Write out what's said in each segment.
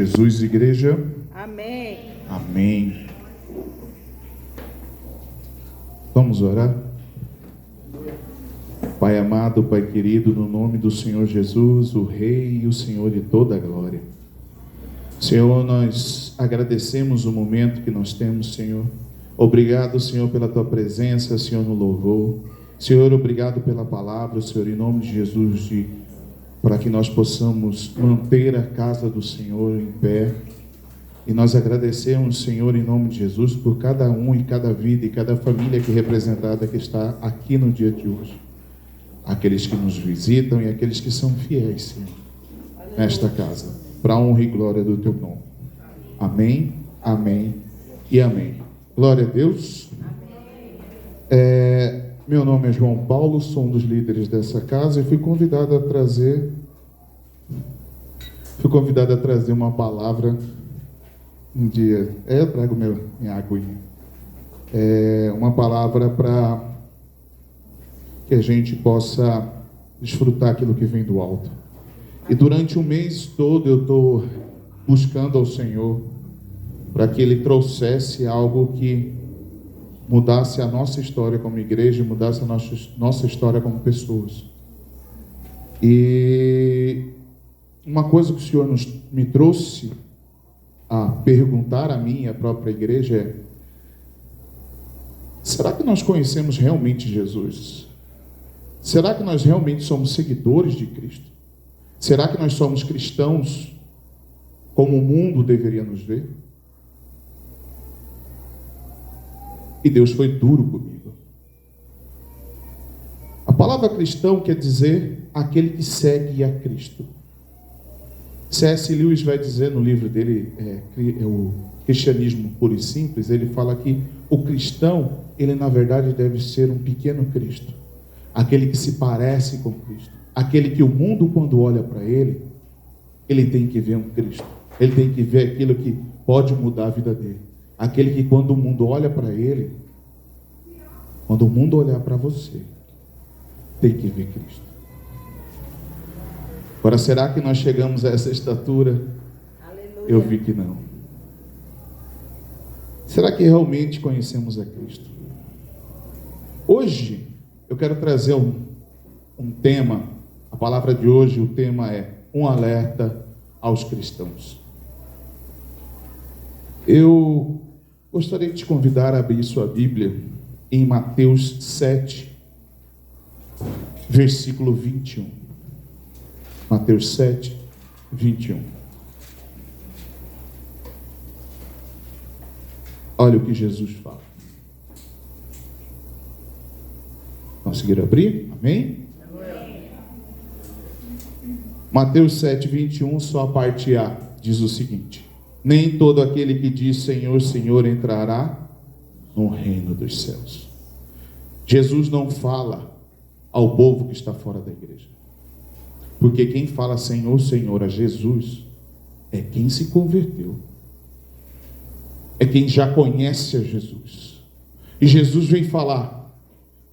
Jesus, igreja. Amém. Amém. Vamos orar? Pai amado, Pai querido, no nome do Senhor Jesus, o Rei e o Senhor de toda a glória. Senhor, nós agradecemos o momento que nós temos, Senhor. Obrigado, Senhor, pela Tua presença, Senhor, no louvor. Senhor, obrigado pela palavra, Senhor, em nome de Jesus, para que nós possamos manter a casa do Senhor em pé. E nós agradecemos, Senhor, em nome de Jesus, por cada um e cada vida e cada família aqui representada que está aqui no dia de hoje. Aqueles que nos visitam e aqueles que são fiéis, Senhor, nesta casa, para a honra e glória do Teu nome. Amém, amém e amém. Glória a Deus. Meu nome é João Paulo, sou um dos líderes dessa casa e fui convidado a trazer uma palavra um dia. Eu trago minha aguinha. Uma palavra para que a gente possa desfrutar aquilo que vem do alto. E durante o mês todo eu estou buscando ao Senhor para que Ele trouxesse algo que mudasse a nossa história como igreja, mudasse a nossa história como pessoas. E uma coisa que o Senhor me trouxe a perguntar a mim e a própria igreja é: será que nós conhecemos realmente Jesus? Será que nós realmente somos seguidores de Cristo? Será que nós somos cristãos como o mundo deveria nos ver? E Deus foi duro comigo. A palavra cristão quer dizer aquele que segue a Cristo. C.S. Lewis vai dizer no livro dele, o Cristianismo Puro e Simples, ele fala que o cristão, ele na verdade deve ser um pequeno Cristo. Aquele que se parece com Cristo. Aquele que o mundo, quando olha para ele tem que ver um Cristo. Ele tem que ver aquilo que pode mudar a vida dele. Aquele que quando o mundo olha para ele, quando o mundo olhar para você, tem que ver Cristo. Agora, será que nós chegamos a essa estatura? Aleluia. Eu vi que não. Será que realmente conhecemos a Cristo? Hoje, eu quero trazer um tema. A palavra de hoje, o tema é um alerta aos cristãos. Eu gostaria de te convidar a abrir sua Bíblia em Mateus 7, versículo 21. Mateus 7, 21. Olha o que Jesus fala. Conseguiram abrir? Amém? Amém. Mateus 7, 21, só a parte A, diz o seguinte: nem todo aquele que diz Senhor, Senhor entrará no reino dos céus. Jesus não fala ao povo que está fora da igreja. Porque quem fala Senhor, Senhor a Jesus é quem se converteu. É quem já conhece a Jesus. E Jesus vem falar: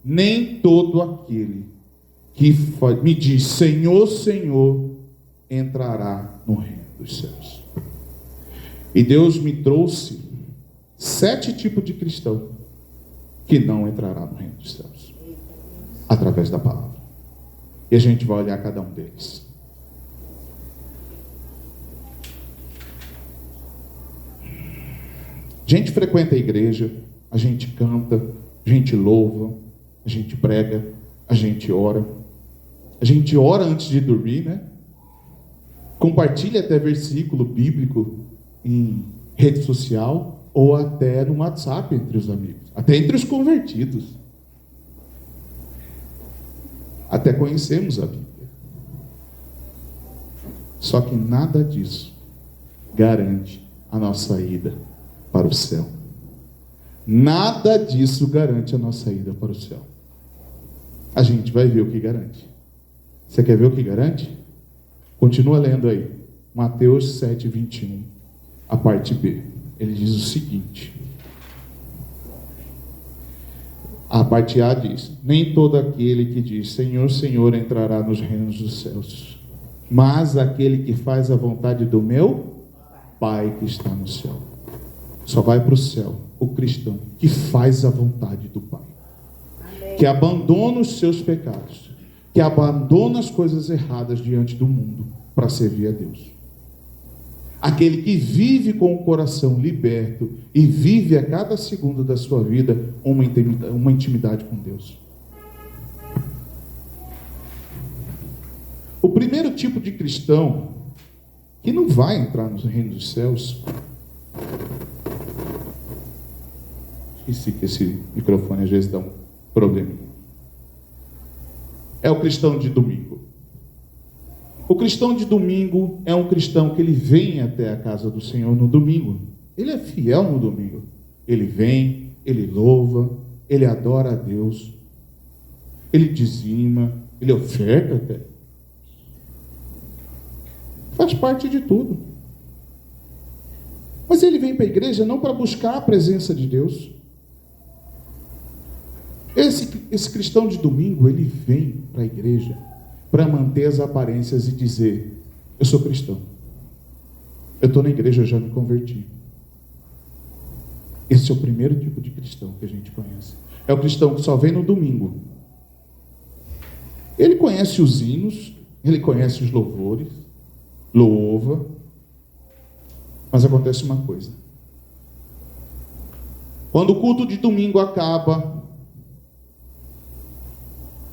nem todo aquele que me diz Senhor, Senhor entrará no reino dos céus. E Deus me trouxe 7 tipos de cristão que não entrará no reino dos céus, através da palavra. E a gente vai olhar cada um deles. A gente frequenta a igreja, a gente canta, a gente louva, a gente prega, a gente ora. A gente ora antes de dormir, né? Compartilha até versículo bíblico em rede social ou até no WhatsApp entre os amigos, até entre os convertidos. Até conhecemos a Bíblia. Só que nada disso garante a nossa ida para o céu. Nada disso garante a nossa ida para o céu. A gente vai ver o que garante. Você quer ver o que garante? Continua lendo aí. Mateus 7, 21. A parte B, ele diz o seguinte: a parte A diz: nem todo aquele que diz Senhor, Senhor entrará nos reinos dos céus, mas aquele que faz a vontade do meu Pai que está no céu. Só vai para o céu o cristão que faz a vontade do Pai. Amém. Que abandona os seus pecados, que abandona as coisas erradas diante do mundo para servir a Deus. Aquele que vive com o coração liberto e vive a cada segundo da sua vida uma intimidade com Deus. O primeiro tipo de cristão que não vai entrar no reino dos céus. Esqueci que esse microfone às vezes dá um problema. É o cristão de domingo. O cristão de domingo é um cristão que ele vem até a casa do Senhor no domingo. Ele é fiel no domingo. Ele vem, ele louva, ele adora a Deus, ele dizima, ele oferta até. Faz parte de tudo. Mas ele vem para a igreja não para buscar a presença de Deus. Esse cristão de domingo, ele vem para a igreja para manter as aparências e dizer: eu sou cristão, eu estou na igreja, eu já me converti. Esse é o primeiro tipo de cristão que a gente conhece. É o cristão que só vem no domingo. Ele conhece os hinos, ele conhece os louvores, louva, mas acontece uma coisa: quando o culto de domingo acaba,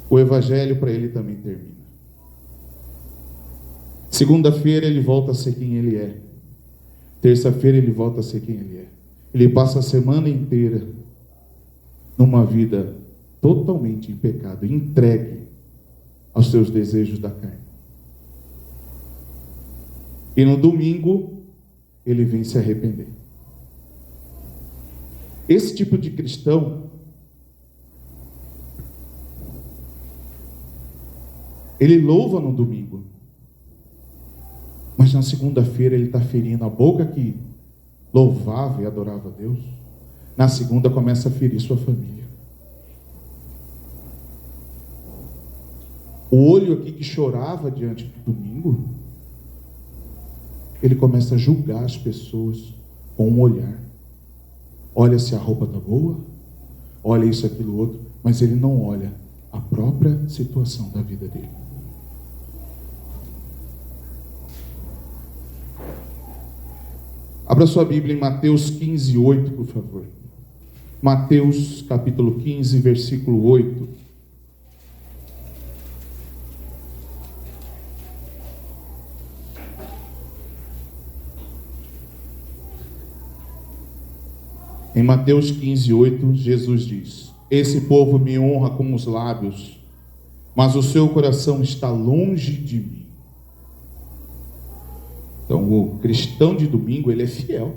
o evangelho para ele também termina. Segunda-feira ele volta a ser quem ele é. Terça-feira ele volta a ser quem ele é. Ele passa a semana inteira numa vida totalmente em pecado, entregue aos seus desejos da carne. E no domingo ele vem se arrepender. Esse tipo de cristão, ele louva no domingo, mas na segunda-feira ele está ferindo a boca que louvava e adorava a Deus. Na segunda começa a ferir sua família. O olho aqui que chorava diante do domingo, ele começa a julgar as pessoas com um olhar. Olha se a roupa está boa, olha isso, aquilo, outro, mas ele não olha a própria situação da vida dele. Abra sua Bíblia em Mateus 15, 8, por favor. Mateus capítulo 15, versículo 8. Em Mateus 15, 8, Jesus diz: esse povo me honra com os lábios, mas o seu coração está longe de mim. Então, o cristão de domingo, ele é fiel.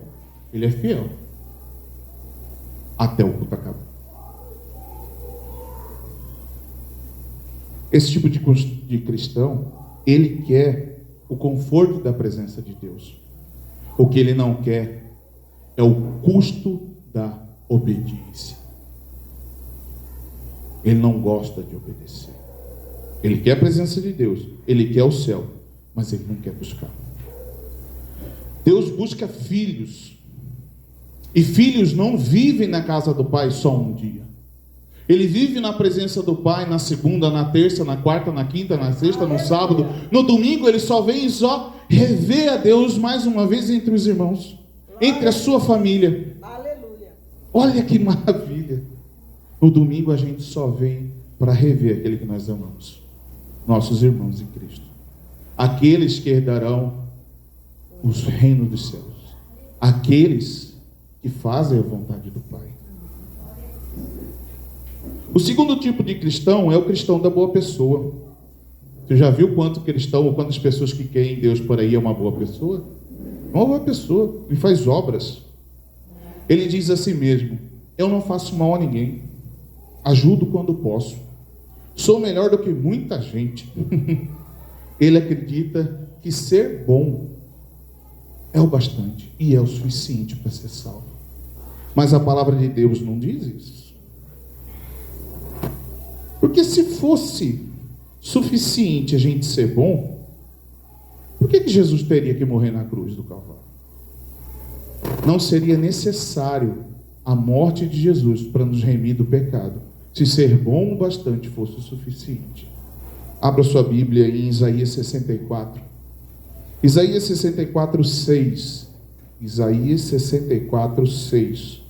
Ele é fiel. Até o culto acabar. Esse tipo de cristão, ele quer o conforto da presença de Deus. O que ele não quer é o custo da obediência. Ele não gosta de obedecer. Ele quer a presença de Deus. Ele quer o céu. Mas ele não quer buscar. Deus busca filhos, e filhos não vivem na casa do Pai só um dia. Ele vive na presença do Pai na segunda, na terça, na quarta, na quinta, na sexta, no sábado. No domingo ele só vem e só rever a Deus mais uma vez entre os irmãos, entre a sua família. Aleluia. Olha que maravilha. No domingo a gente só vem para rever aquele que nós amamos, nossos irmãos em Cristo, aqueles que herdarão os reinos dos céus, aqueles que fazem a vontade do Pai. O segundo tipo de cristão é o cristão da boa pessoa. Você já viu quanto cristão ou quantas pessoas que querem Deus por aí é uma boa pessoa? Uma boa pessoa, ele faz obras. Ele diz a si mesmo: eu não faço mal a ninguém, ajudo quando posso, sou melhor do que muita gente. Ele acredita que ser bom é o bastante e é o suficiente para ser salvo. Mas a palavra de Deus não diz isso. Porque se fosse suficiente a gente ser bom, por que Jesus teria que morrer na cruz do Calvário? não seria necessário a morte de Jesus para nos remir do pecado, se ser bom o bastante fosse o suficiente. Abra sua Bíblia em Isaías 64. Isaías 64, 6. Isaías 64, 6.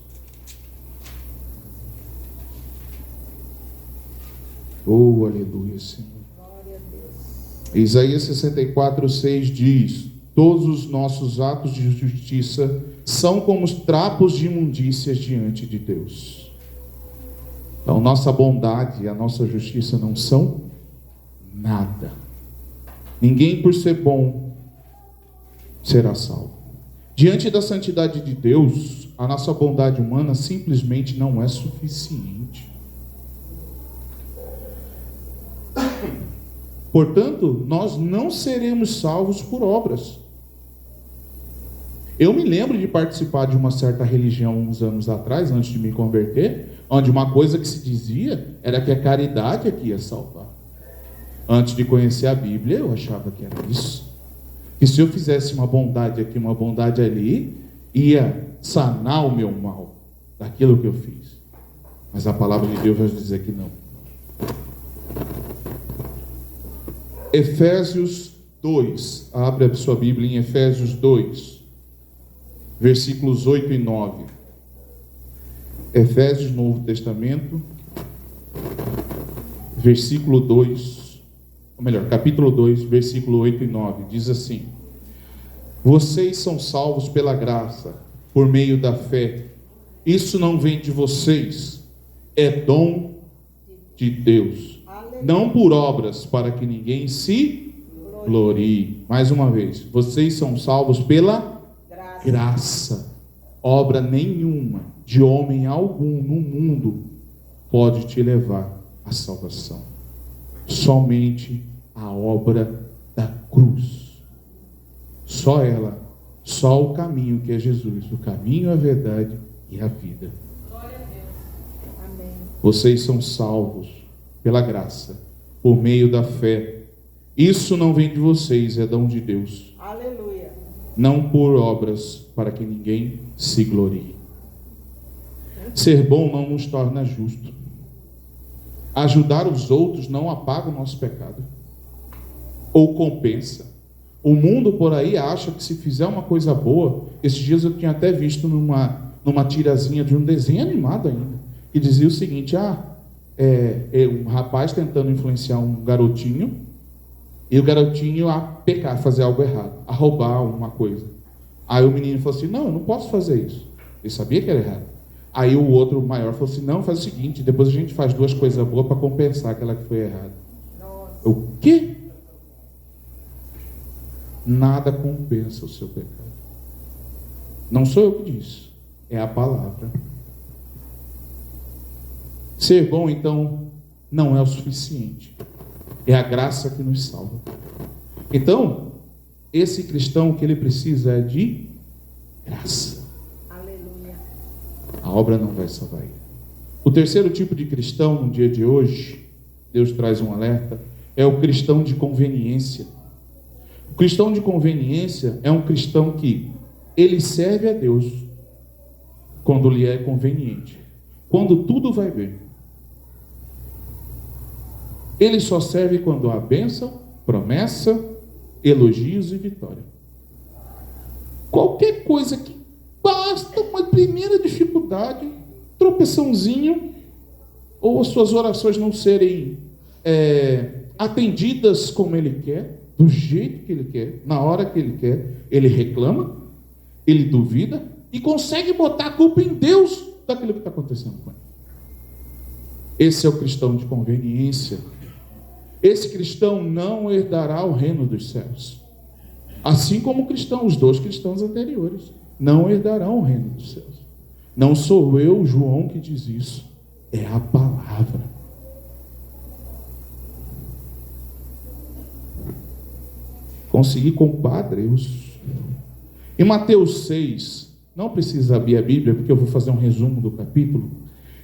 Oh, aleluia, Senhor. Glória a Deus. Isaías 64, 6 diz: todos os nossos atos de justiça são como os trapos de imundícias diante de Deus. Então, nossa bondade e a nossa justiça não são nada. Ninguém, por ser bom, será salvo. Diante da santidade de Deus, a nossa bondade humana simplesmente não é suficiente. Portanto, nós não seremos salvos por obras. Eu me lembro de participar de uma certa religião uns anos atrás, antes de me converter, onde uma coisa que se dizia era que a caridade é que ia salvar. Antes de conhecer a Bíblia, eu achava que era isso. Que se eu fizesse uma bondade aqui, uma bondade ali, ia sanar o meu mal daquilo que eu fiz. Mas a palavra de Deus vai dizer que não. Efésios 2. Abre a sua Bíblia em Efésios 2, versículos 8 e 9. Efésios, Novo Testamento, versículo 2, ou melhor, capítulo 2, versículo 8 e 9, diz assim: vocês são salvos pela graça, por meio da fé. Isso não vem de vocês, é dom de Deus, não por obras, para que ninguém se glorie. Mais uma vez, vocês são salvos pela graça. Obra nenhuma de homem algum no mundo pode te levar à salvação. Somente a obra da cruz. Só ela, só o caminho que é Jesus, o caminho, a verdade e a vida. Glória a Deus. Amém. Vocês são salvos pela graça, por meio da fé. Isso não vem de vocês, é dom de Deus. Aleluia. Não por obras, para que ninguém se glorie. Ser bom não nos torna justo. Ajudar os outros não apaga o nosso pecado, ou compensa. O mundo por aí acha que se fizer uma coisa boa, esses dias eu tinha até visto numa tirazinha de um desenho animado ainda, que dizia o seguinte: um rapaz tentando influenciar um garotinho, e o garotinho a pecar, fazer algo errado, a roubar uma coisa. Aí o menino falou assim: não, eu não posso fazer isso. Ele sabia que era errado. Aí o outro maior falou assim: não, faz o seguinte, depois a gente faz duas coisas boas para compensar aquela que foi errada. Nossa. O quê? Nada compensa o seu pecado. Não sou eu que disse, é a palavra. Ser bom, então, não é o suficiente. É a graça que nos salva. Então, esse cristão, o que ele precisa é de graça. Aleluia. A obra não vai salvar ele. O terceiro tipo de cristão, no dia de hoje, Deus traz um alerta, é o cristão de conveniência. O cristão de conveniência é um cristão que ele serve a Deus quando lhe é conveniente, quando tudo vai bem. Ele só serve quando há bênção, promessa, elogios e vitória. Qualquer coisa que basta uma primeira dificuldade, tropeçãozinho, ou as suas orações não serem atendidas como ele quer, do jeito que ele quer, na hora que ele quer, ele reclama, ele duvida e consegue botar a culpa em Deus daquilo que está acontecendo com ele. Esse é o cristão de conveniência. Esse cristão não herdará o reino dos céus. Assim como os dois cristãos anteriores não herdarão o reino dos céus. Não sou eu, João, que diz isso. É a palavra. Consegui culpar Deus. Em Mateus 6, não precisa abrir a Bíblia, porque eu vou fazer um resumo do capítulo.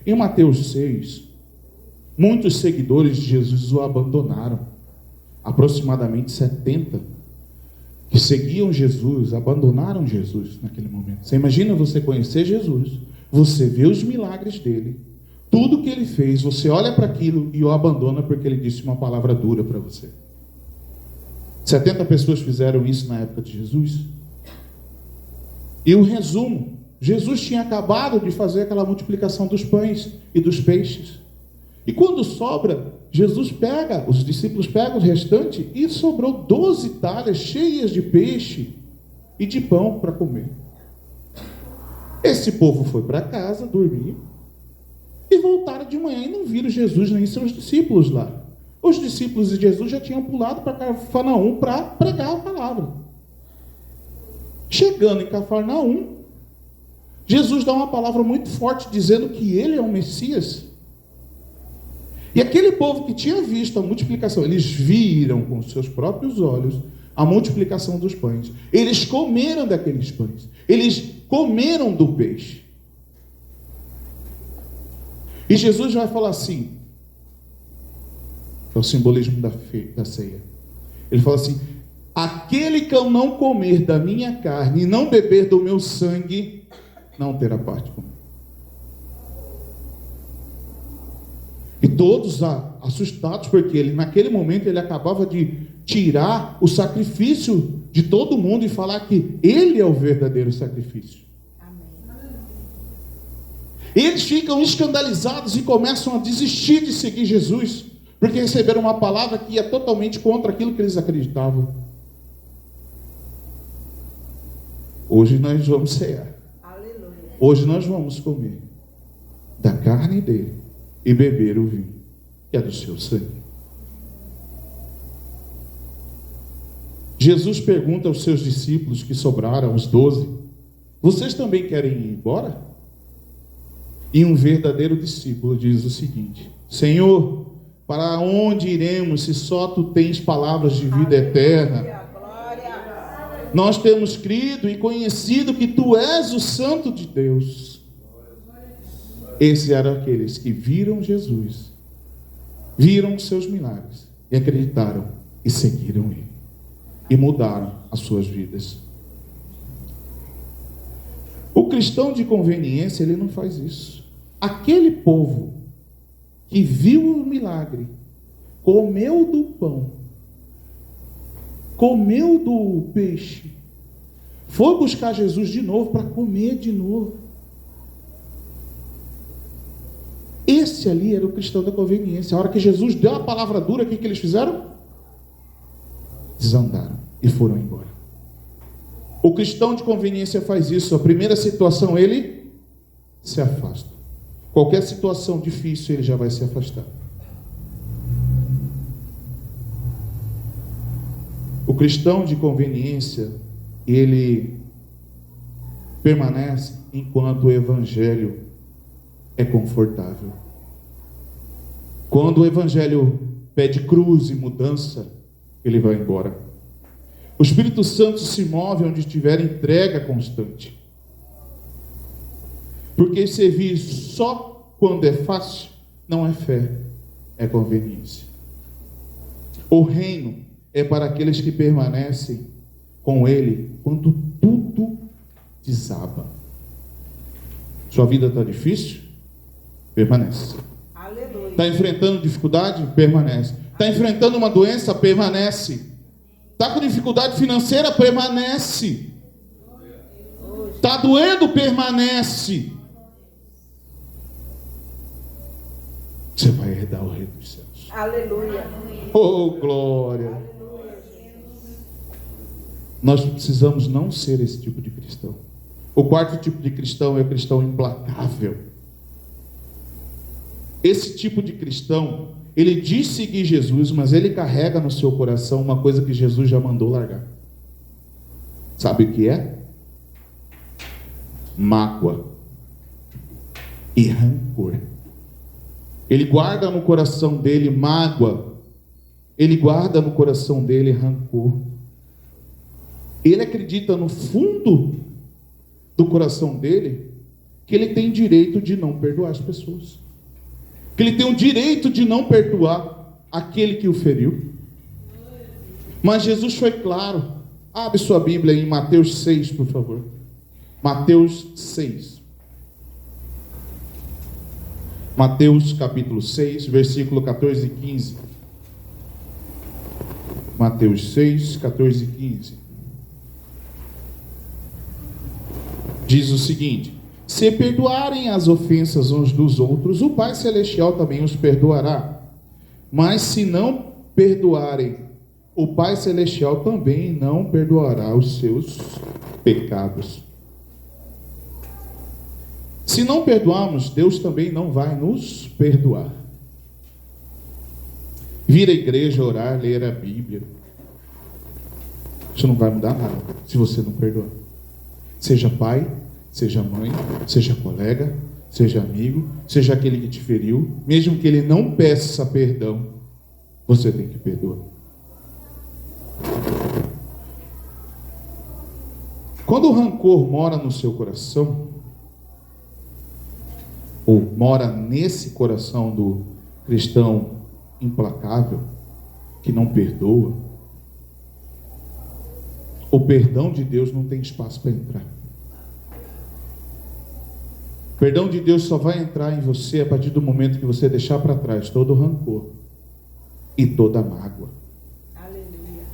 Em Mateus 6, muitos seguidores de Jesus o abandonaram. Aproximadamente 70. que seguiam Jesus, abandonaram Jesus naquele momento. Você imagina você conhecer Jesus, você vê os milagres dele, tudo que ele fez, você olha para aquilo e o abandona porque ele disse uma palavra dura para você. 70 pessoas fizeram isso na época de Jesus. E o resumo, Jesus tinha acabado de fazer aquela multiplicação dos pães e dos peixes. E quando sobra, os discípulos pegam o restante e sobrou 12 talhas cheias de peixe e de pão para comer. Esse povo foi para casa, dormir, e voltaram de manhã e não viram Jesus nem seus discípulos lá. Os discípulos de Jesus já tinham pulado para Cafarnaum para pregar a palavra. Chegando em Cafarnaum, Jesus dá uma palavra muito forte dizendo que ele é o Messias. E aquele povo que tinha visto a multiplicação, eles viram com seus próprios olhos a multiplicação dos pães. Eles comeram daqueles pães. Eles comeram do peixe. E Jesus vai falar assim, é o simbolismo da ceia. Ele fala assim: aquele que eu não comer da minha carne e não beber do meu sangue, não terá parte comigo. E todos assustados, porque ele, naquele momento, ele acabava de tirar o sacrifício de todo mundo e falar que ele é o verdadeiro sacrifício. Amém. Eles ficam escandalizados e começam a desistir de seguir Jesus, porque receberam uma palavra que ia totalmente contra aquilo que eles acreditavam. Hoje nós vamos cear. Aleluia. Hoje nós vamos comer da carne dele e beber o vinho, que é do seu sangue. Jesus pergunta aos seus discípulos que sobraram, os 12, vocês também querem ir embora? E um verdadeiro discípulo diz o seguinte: Senhor, para onde iremos se só tu tens palavras de vida eterna? Glória. Nós temos crido e conhecido que tu és o Santo de Deus. Esses eram aqueles que viram Jesus, viram os seus milagres e acreditaram e seguiram ele e mudaram as suas vidas. O cristão de conveniência, ele não faz isso. Aquele povo que viu o milagre, comeu do pão, comeu do peixe, foi buscar Jesus de novo para comer de novo. Esse ali era o cristão da conveniência. A hora que Jesus deu a palavra dura, o que eles fizeram? Desandaram e foram embora. O cristão de conveniência faz isso. A primeira situação, ele se afasta. Qualquer situação difícil, ele já vai se afastar. O cristão de conveniência, ele permanece enquanto o evangelho é confortável. Quando o evangelho pede cruz e mudança, ele vai embora. O Espírito Santo se move onde tiver entrega constante. Porque servir só quando é fácil não é fé, é conveniência. O reino é para aqueles que permanecem com ele quando tudo desaba. Sua vida está difícil? Permanece. Aleluia. Está enfrentando dificuldade? Permanece. Está enfrentando uma doença? Permanece. Está com dificuldade financeira? Permanece. Está doendo? Permanece. Você vai herdar o reino dos céus. Aleluia. Oh, glória. Nós precisamos não ser esse tipo de cristão. O quarto tipo de cristão é o cristão implacável. Esse tipo de cristão, ele diz seguir Jesus, mas ele carrega no seu coração uma coisa que Jesus já mandou largar. Sabe o que é? Mágoa e rancor. Ele guarda no coração dele mágoa. Ele guarda no coração dele rancor. Ele acredita no fundo do coração dele que ele tem direito de não perdoar as pessoas. Que ele tem o direito de não perdoar aquele que o feriu. Mas Jesus foi claro: Abre sua Bíblia em Mateus 6, por favor. Mateus 6. Mateus capítulo 6, versículo 14 e 15. Mateus 6, 14 e 15. Diz o seguinte: se perdoarem as ofensas uns dos outros, o Pai Celestial também os perdoará. Mas se não perdoarem, o Pai Celestial também não perdoará os seus pecados. Se não perdoarmos, Deus também não vai nos perdoar. Vir à igreja, orar, ler a Bíblia, isso não vai mudar nada se você não perdoar. Seja pai, seja mãe, seja colega, seja amigo, seja aquele que te feriu, mesmo que ele não peça perdão, você tem que perdoar. Quando o rancor mora no seu coração, ou mora nesse coração do cristão implacável, que não perdoa, o perdão de Deus não tem espaço para entrar. O perdão de Deus só vai entrar em você a partir do momento que você deixar para trás todo o rancor e toda a mágoa. Aleluia.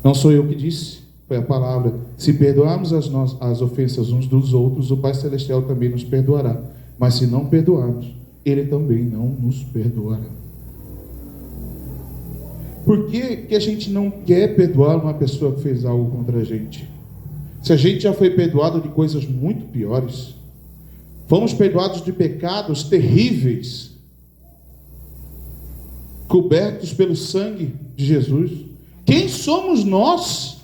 Não sou eu que disse, foi a palavra. Se perdoarmos as ofensas uns dos outros, o Pai Celestial também nos perdoará. Mas se não perdoarmos, Ele também não nos perdoará. Por que a gente não quer perdoar uma pessoa que fez algo contra a gente? Se a gente já foi perdoado de coisas muito piores, fomos perdoados de pecados terríveis, cobertos pelo sangue de Jesus, quem somos nós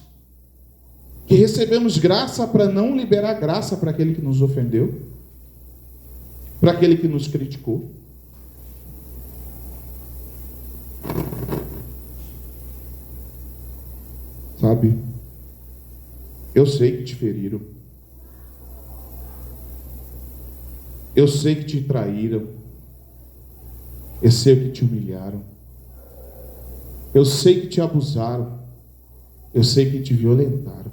que recebemos graça para não liberar graça para aquele que nos ofendeu, para aquele que nos criticou? Sabe? Eu sei que te feriram. Eu sei que te traíram. Eu sei que te humilharam. Eu sei que te abusaram. Eu sei que te violentaram.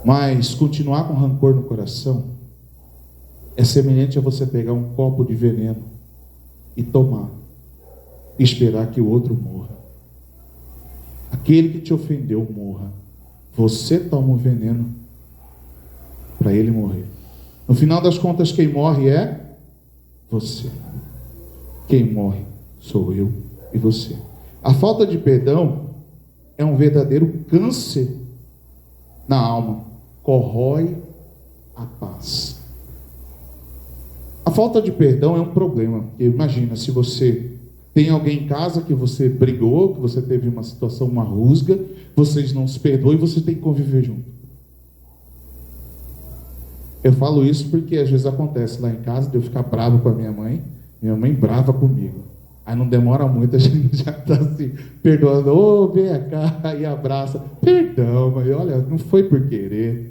Mas continuar com rancor no coração é semelhante a você pegar um copo de veneno e tomar, e esperar que o outro morra. Aquele que te ofendeu morra. Você toma o veneno para ele morrer. No final das contas, quem morre é você. Quem morre sou eu e você. A falta de perdão é um verdadeiro câncer na alma. Corrói a paz. A falta de perdão é um problema. Imagina, se você tem alguém em casa que você brigou, que você teve uma situação, uma rusga, vocês não se perdoam e você tem que conviver junto. Eu falo isso porque às vezes acontece lá em casa de eu ficar bravo com a minha mãe brava comigo. Aí não demora muito, a gente já está assim, perdoando, ô, vem cá, e abraça, perdão, mas olha, não foi por querer.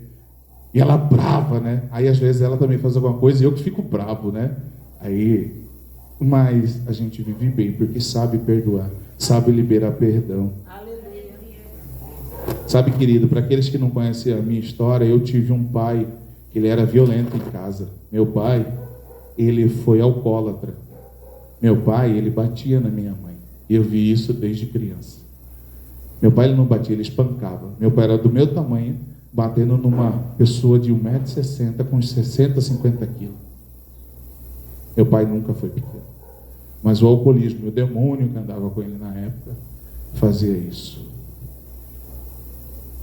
E ela brava, né? Aí às vezes ela também faz alguma coisa e eu que fico bravo, né? Aí, mas a gente vive bem, porque sabe perdoar, sabe liberar perdão. Aleluia. Sabe, querido, para aqueles que não conhecem a minha história, eu tive um pai que ele era violento em casa. Meu pai, ele foi alcoólatra. Meu pai, ele batia na minha mãe. Eu vi isso desde criança. Meu pai, ele não batia, ele espancava. Meu pai era do meu tamanho, batendo numa pessoa de 1,60 m com 60, 50 quilos. Meu pai nunca foi pequeno. Mas o alcoolismo, o demônio que andava com ele na época, fazia isso.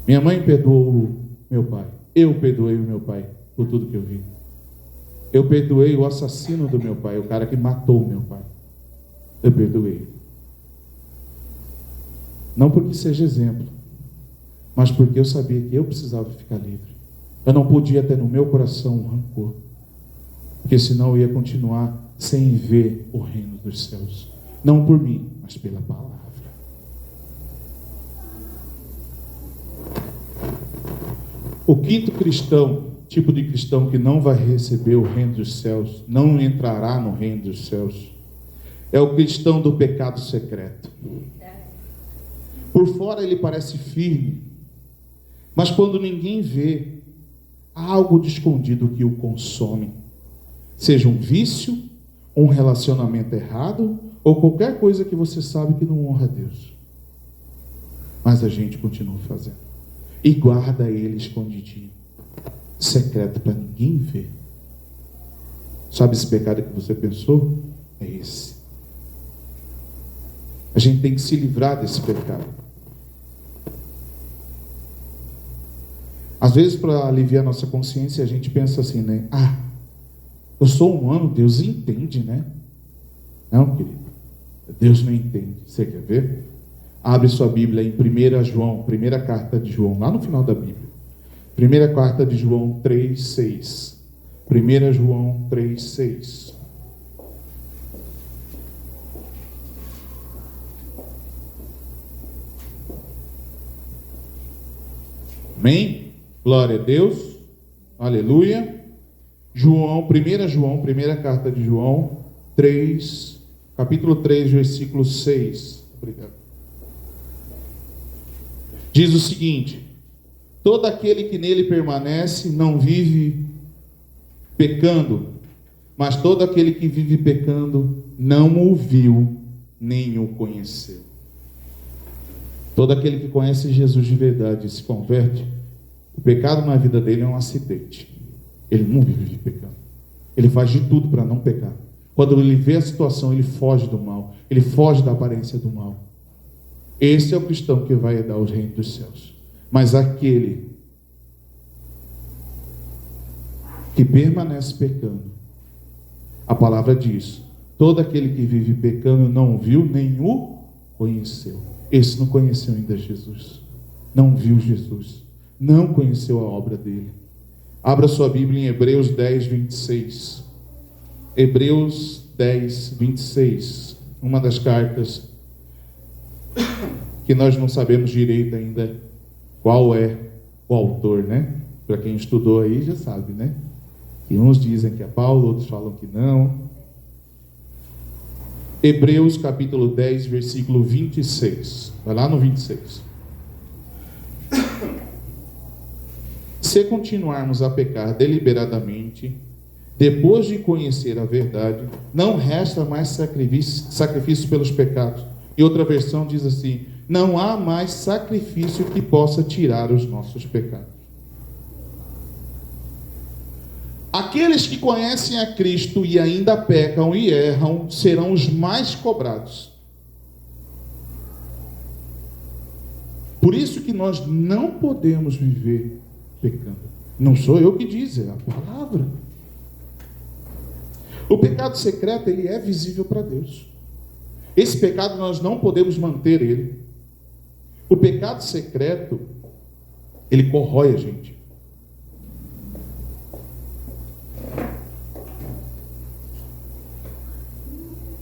Minha mãe perdoou meu pai. Eu perdoei o meu pai por tudo que eu vi. Eu perdoei o assassino do meu pai, o cara que matou o meu pai. Eu perdoei ele. Não porque seja exemplo, mas porque eu sabia que eu precisava ficar livre. Eu não podia ter no meu coração um rancor, porque senão eu ia continuar sem ver o reino dos céus. Não por mim, mas pela palavra. O quinto cristão, tipo de cristão que não vai receber o reino dos céus, não entrará no reino dos céus, É o cristão do pecado secreto. Por fora ele parece firme, mas quando ninguém vê, há algo de escondido que o consome. Seja um vício, um relacionamento errado, ou qualquer coisa que você sabe que não honra a Deus. Mas a gente continua fazendo. E guarda ele escondidinho, secreto, para ninguém ver. Sabe esse pecado que você pensou? É esse. A gente tem que se livrar desse pecado. Às vezes, para aliviar nossa consciência, a gente pensa assim, né? Eu sou humano, Deus entende, né? Não, querido. Deus não entende. Você quer ver? Abre sua Bíblia em 1 João, primeira carta de João, lá no final da Bíblia. Primeira carta de João 3:6. 1 João 3:6. Amém? Glória a Deus. Aleluia. João, 1 João, primeira carta de João 3, capítulo 3, versículo 6. Obrigado. Diz o seguinte: todo aquele que nele permanece não vive pecando, mas todo aquele que vive pecando não o viu, nem o conheceu. Todo aquele que conhece Jesus de verdade e se converte, o pecado na vida dele é um acidente. Ele não vive pecando. Ele faz de tudo para não pecar. Quando ele vê a situação, ele foge do mal. Ele foge da aparência do mal. Esse é o cristão que vai herdar os reinos dos céus. Mas aquele que permanece pecando, a palavra diz: todo aquele que vive pecando não viu nem o conheceu. Esse não conheceu ainda Jesus. Não viu Jesus. Não conheceu a obra dele. Abra sua Bíblia em Hebreus 10, 26. Hebreus 10, 26. Uma das cartas que nós não sabemos direito ainda qual é o autor, né? Para quem estudou aí já sabe, né? Que uns dizem que é Paulo, outros falam que não. Hebreus capítulo 10, versículo 26. Vai lá no 26. Se continuarmos a pecar deliberadamente, depois de conhecer a verdade, não resta mais sacrifício pelos pecados. E outra versão diz assim: não há mais sacrifício que possa tirar os nossos pecados. Aqueles que conhecem a Cristo e ainda pecam e erram serão os mais cobrados. Por isso que nós não podemos viver pecando. Não sou eu que diz, é a palavra. O pecado secreto, ele é visível para Deus. Esse pecado nós não podemos manter ele. O pecado secreto, ele corrói a gente.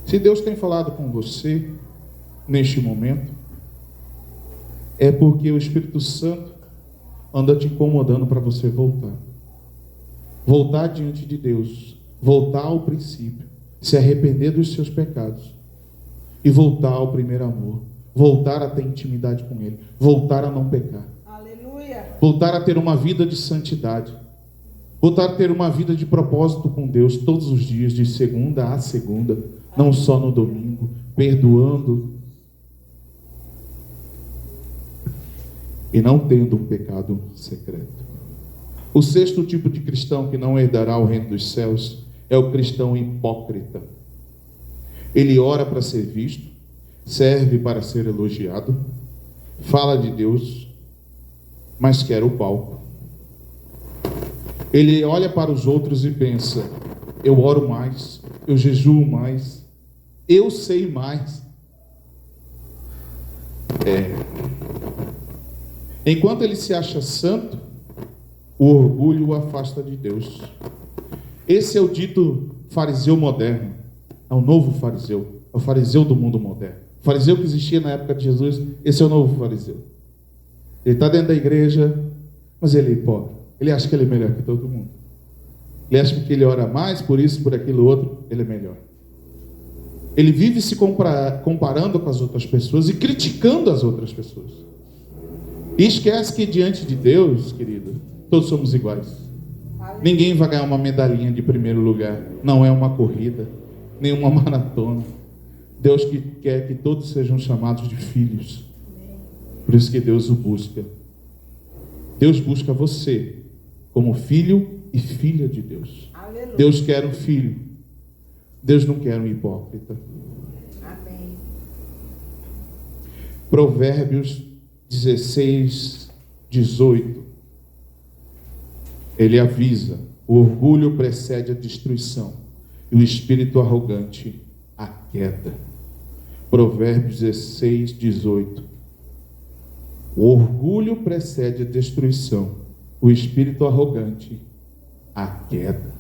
Se Deus tem falado com você neste momento, é porque o Espírito Santo anda te incomodando para você voltar. Voltar diante de Deus. Voltar ao princípio. Se arrepender dos seus pecados. E voltar ao primeiro amor. Voltar a ter intimidade com Ele. Voltar a não pecar. Aleluia. Voltar a ter uma vida de santidade. Voltar a ter uma vida de propósito com Deus todos os dias, de segunda a segunda. Não só no domingo. Perdoando. E não tendo um pecado secreto. O sexto tipo de cristão que não herdará o reino dos céus é o cristão hipócrita. Ele ora para ser visto, serve para ser elogiado, fala de Deus, mas quer o palco. Ele olha para os outros e pensa: eu oro mais, eu jejuo mais, eu sei mais. Enquanto ele se acha santo, o orgulho o afasta de Deus. Esse é o dito fariseu moderno. É o novo fariseu. É o fariseu do mundo moderno. O fariseu que existia na época de Jesus, esse é o novo fariseu. Ele está dentro da igreja, mas ele é hipócrita. Ele acha que ele é melhor que todo mundo. Ele acha que ele ora mais, por isso, por aquilo outro, ele é melhor. Ele vive se comparando com as outras pessoas e criticando as outras pessoas. E esquece que diante de Deus, querido, todos somos iguais. Ninguém vai ganhar uma medalhinha de primeiro lugar. Não é uma corrida, nem uma maratona. Deus que quer que todos sejam chamados de filhos. Por isso que Deus o busca. Deus busca você como filho e filha de Deus. Aleluia. Deus quer um filho. Deus não quer um hipócrita. Amém. Provérbios 16, 18. Ele avisa: o orgulho precede a destruição e o espírito arrogante a queda. Provérbios 16, 18. O orgulho precede a destruição, o espírito arrogante a queda.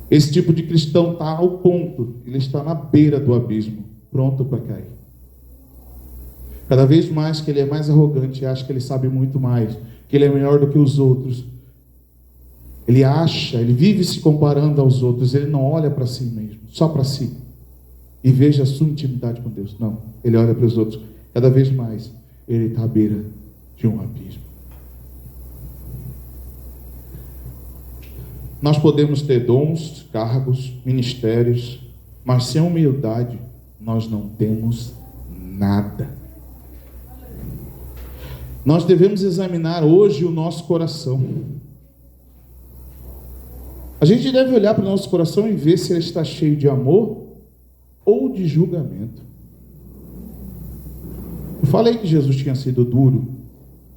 Esse tipo de cristão está ao ponto, ele está na beira do abismo, pronto para cair. Cada vez mais que ele é mais arrogante, acha que ele sabe muito mais, que ele é melhor do que os outros. Ele acha, ele vive se comparando aos outros, ele não olha para si mesmo, só para si. E veja a sua intimidade com Deus. Não, ele olha para os outros. Cada vez mais, ele está à beira de um abismo. Nós podemos ter dons, cargos, ministérios, mas sem humildade, nós não temos nada. Nós devemos examinar hoje o nosso coração. A gente deve olhar para o nosso coração e ver se ele está cheio de amor ou de julgamento. Eu falei que Jesus tinha sido duro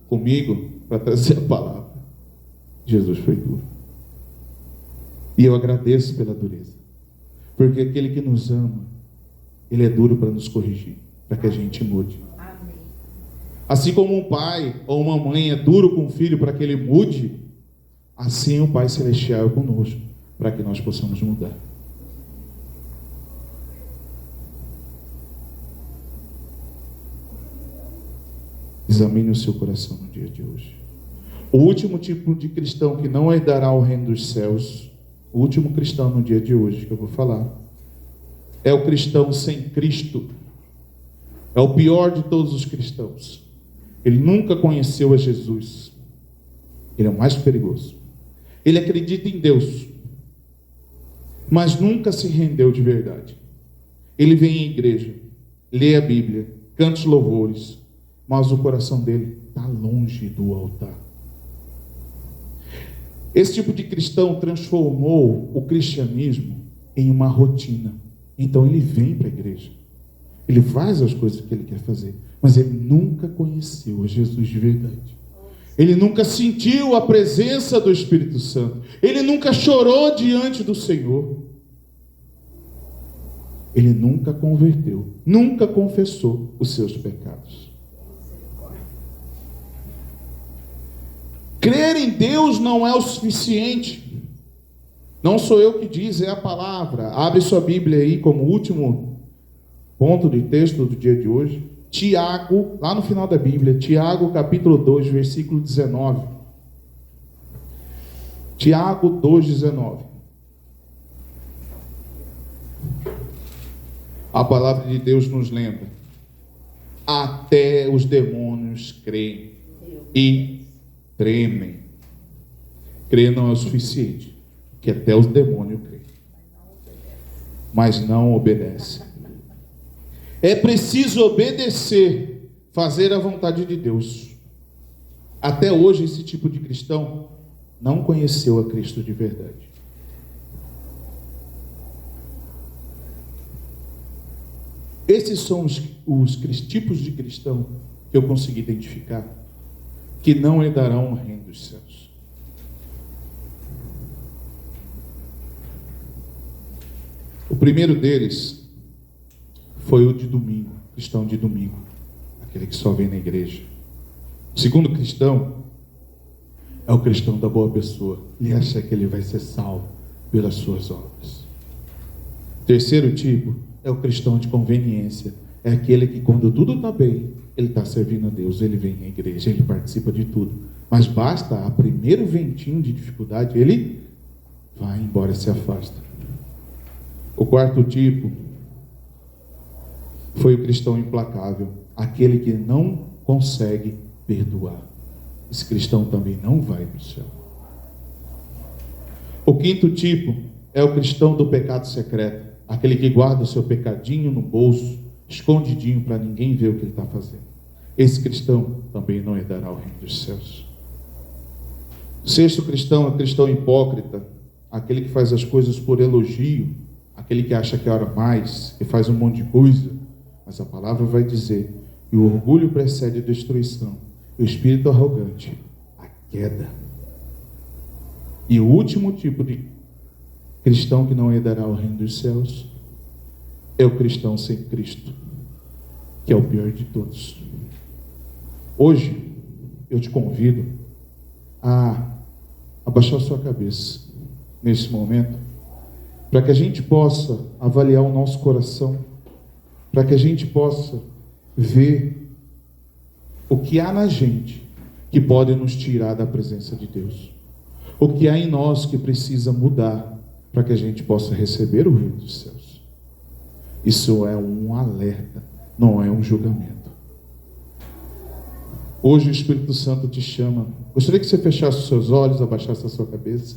comigo para trazer a palavra. Jesus foi duro. E eu agradeço pela dureza. Porque aquele que nos ama, ele é duro para nos corrigir, para que a gente mude. Amém. Assim como um pai ou uma mãe é duro com o filho para que ele mude, assim o Pai Celestial é conosco, para que nós possamos mudar. Examine o seu coração no dia de hoje. O último tipo de cristão que não herdará o reino dos céus, o último cristão no dia de hoje que eu vou falar, é o cristão sem Cristo. É o pior de todos os cristãos. Ele nunca conheceu a Jesus. Ele é o mais perigoso. Ele acredita em Deus, mas nunca se rendeu de verdade. Ele vem à igreja, lê a Bíblia, canta os louvores, mas o coração dele está longe do altar. Esse tipo de cristão transformou o cristianismo em uma rotina. Então ele vem para a igreja, ele faz as coisas que ele quer fazer, mas ele nunca conheceu a Jesus de verdade. Ele nunca sentiu a presença do Espírito Santo. Ele nunca chorou diante do Senhor. Ele nunca converteu, nunca confessou os seus pecados. Crer em Deus não é o suficiente. Não sou eu que diz, é a palavra. Abre sua Bíblia aí como último ponto de texto do dia de hoje. Tiago, lá no final da Bíblia, Tiago capítulo 2, versículo 19. Tiago 2, 19. A palavra de Deus nos lembra: até os demônios creem e tremem. Crer não é o suficiente, que até os demônios creem, mas não obedecem. É preciso obedecer, fazer a vontade de Deus. Até hoje esse tipo de cristão não conheceu a Cristo de verdade. Esses são os tipos de cristão que eu consegui identificar, que não herdarão o reino dos céus. O primeiro deles foi o de domingo, cristão de domingo, aquele que só vem na igreja. O segundo cristão é o cristão da boa pessoa. Ele acha que ele vai ser salvo pelas suas obras. O terceiro tipo é o cristão de conveniência. É aquele que quando tudo está bem, ele está servindo a Deus, ele vem à igreja, ele participa de tudo. Mas basta a primeiro ventinho de dificuldade, ele vai embora e se afasta. O quarto tipo foi o cristão implacável, aquele que não consegue perdoar. Esse cristão também não vai para o céu. O quinto tipo é o cristão do pecado secreto, aquele que guarda o seu pecadinho no bolso, escondidinho para ninguém ver o que ele está fazendo. Esse cristão também não herdará o reino dos céus. O sexto cristão é o cristão hipócrita, aquele que faz as coisas por elogio, aquele que acha que ora mais, que faz um monte de coisa, mas a palavra vai dizer que o orgulho precede a destruição, e o espírito arrogante, a queda. E o último tipo de cristão que não herdará o reino dos céus é o cristão sem Cristo, que é o pior de todos. Hoje, eu te convido a abaixar sua cabeça nesse momento, para que a gente possa avaliar o nosso coração, para que a gente possa ver o que há na gente que pode nos tirar da presença de Deus, o que há em nós que precisa mudar para que a gente possa receber o reino dos céus. Isso é um alerta, não é um julgamento. Hoje o Espírito Santo te chama. Gostaria que você fechasse os seus olhos, abaixasse a sua cabeça.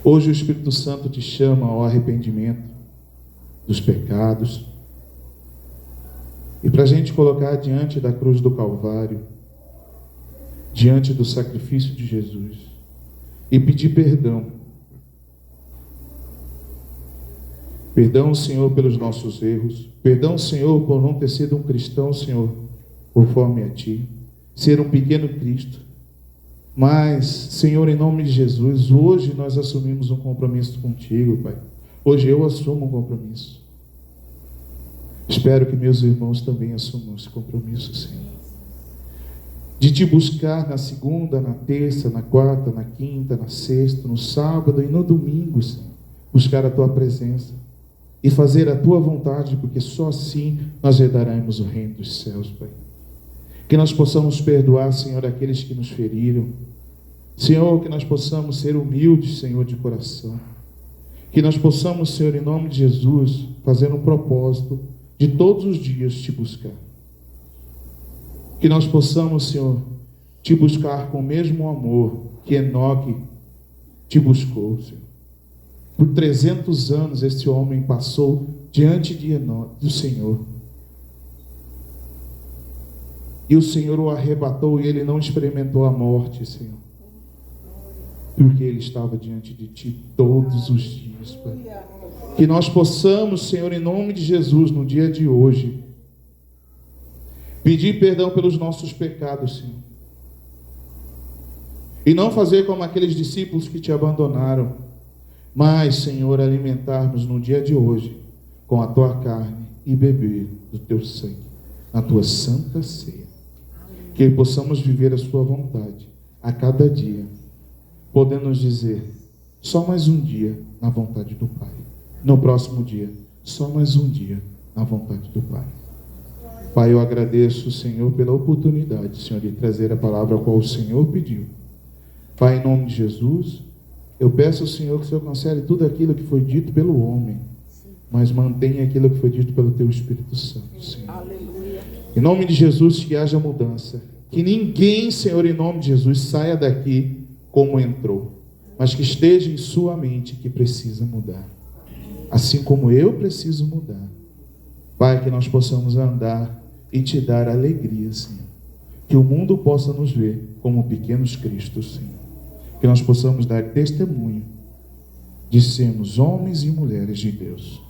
Hoje o Espírito Santo te chama ao arrependimento dos pecados. E para a gente colocar diante da cruz do Calvário, diante do sacrifício de Jesus, e pedir perdão. Perdão, Senhor, pelos nossos erros. Perdão, Senhor, por não ter sido um cristão, Senhor, conforme a Ti. Ser um pequeno Cristo. Mas, Senhor, em nome de Jesus, hoje nós assumimos um compromisso contigo, Pai. Hoje eu assumo um compromisso. Espero que meus irmãos também assumam esse compromisso, Senhor. De Te buscar na segunda, na terça, na quarta, na quinta, na sexta, no sábado e no domingo, Senhor. Buscar a Tua presença e fazer a Tua vontade, porque só assim nós herdaremos o reino dos céus, Pai. Que nós possamos perdoar, Senhor, aqueles que nos feriram. Senhor, que nós possamos ser humildes, Senhor, de coração. Que nós possamos, Senhor, em nome de Jesus, fazer um propósito de todos os dias Te buscar. Que nós possamos, Senhor, Te buscar com o mesmo amor que Enoque Te buscou, Senhor. Por 300 anos esse homem passou diante de Enoque, do Senhor. E o Senhor o arrebatou e ele não experimentou a morte, Senhor. Porque ele estava diante de Ti todos os dias, Pai. Que nós possamos, Senhor, em nome de Jesus, no dia de hoje, pedir perdão pelos nossos pecados, Senhor. E não fazer como aqueles discípulos que Te abandonaram, mas, Senhor, alimentarmos no dia de hoje com a Tua carne e beber do Teu sangue, na Tua santa ceia. Que possamos viver a Sua vontade a cada dia, podendo nos dizer, só mais um dia na vontade do Pai. No próximo dia, só mais um dia na vontade do Pai. Pai, eu agradeço, Senhor, pela oportunidade, Senhor, de trazer a palavra a qual o Senhor pediu. Pai, em nome de Jesus, eu peço ao Senhor que o Senhor cancele tudo aquilo que foi dito pelo homem, mas mantenha aquilo que foi dito pelo Teu Espírito Santo, Senhor. Aleluia. Em nome de Jesus, que haja mudança. Que ninguém, Senhor, em nome de Jesus, saia daqui como entrou, mas que esteja em sua mente que precisa mudar. Assim como eu preciso mudar. Pai, que nós possamos andar e Te dar alegria, Senhor. Que o mundo possa nos ver como pequenos cristos, Senhor. Que nós possamos dar testemunho de sermos homens e mulheres de Deus,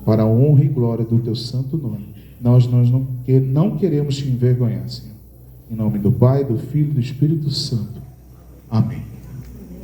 para a honra e glória do Teu santo nome. Nós não queremos Te envergonhar, Senhor. Em nome do Pai, do Filho e do Espírito Santo. Amém.